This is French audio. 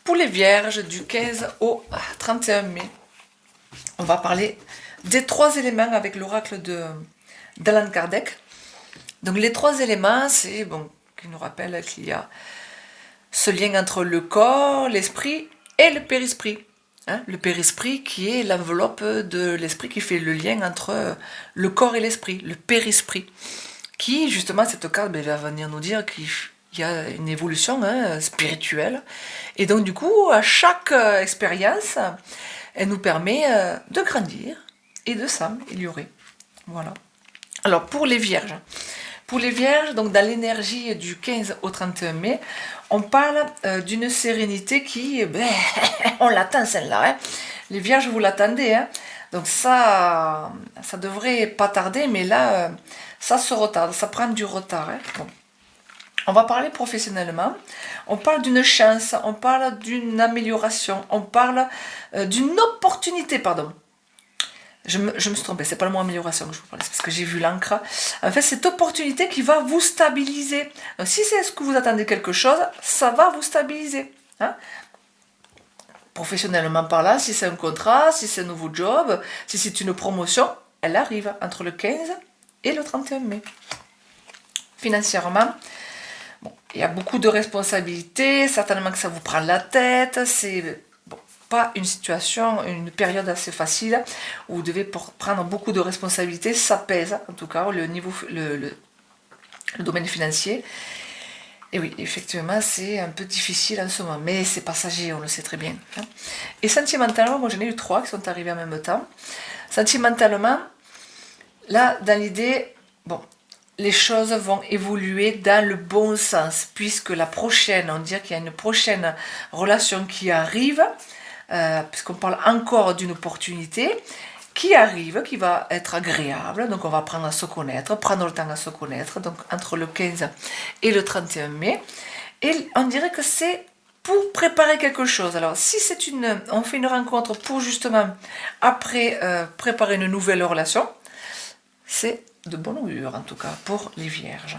pour les vierges du 15 au 31 mai, on va parler des 3 éléments avec l'oracle d'Allan Kardec. Donc les 3 éléments, c'est bon, qui nous rappelle qu'il y a ce lien entre le corps, l'esprit et le périsprit. Hein, le périsprit qui est l'enveloppe de l'esprit qui fait le lien entre le corps et l'esprit, le périsprit. Qui, justement, cette carte va venir nous dire qu'il y a une évolution spirituelle. Et donc, du coup, à chaque expérience, elle nous permet de grandir et de s'améliorer. Voilà. Alors, pour les vierges. Pour les vierges, donc dans l'énergie du 15 au 31 mai, on parle d'une sérénité qui, on l'attend celle-là. Hein. Les vierges, vous l'attendez. Hein. Donc ça devrait pas tarder, mais là, ça se retarde, ça prend du retard. Hein. Bon. On va parler professionnellement. On parle d'une chance, on parle d'une amélioration, on parle d'une opportunité, pardon. Je me suis trompée, c'est pas le mot amélioration que je vous parlais, c'est parce que j'ai vu l'encre. En fait, cette opportunité qui va vous stabiliser. Donc, si c'est ce que vous attendez quelque chose, ça va vous stabiliser. Hein, professionnellement parlant, si c'est un contrat, si c'est un nouveau job, si c'est une promotion, elle arrive entre le 15 et le 31 mai. Financièrement, bon, il y a beaucoup de responsabilités, certainement que ça vous prend la tête, c'est pas une situation, une période assez facile où vous devez prendre beaucoup de responsabilités, ça pèse en tout cas le domaine financier. Et oui, effectivement, c'est un peu difficile en ce moment, mais c'est passager, on le sait très bien. Hein. Et sentimentalement, moi j'en ai eu 3 qui sont arrivés en même temps. Sentimentalement, là, dans l'idée, bon, les choses vont évoluer dans le bon sens, puisque la prochaine, on dirait qu'il y a une prochaine relation qui arrive, puisqu'on parle encore d'une opportunité qui arrive, qui va être agréable, donc on va apprendre à se connaître, prendre le temps à se connaître, donc entre le 15 et le 31 mai, et on dirait que c'est pour préparer quelque chose. Alors si c'est on fait une rencontre pour justement, après préparer une nouvelle relation, c'est de bon augure en tout cas pour les vierges.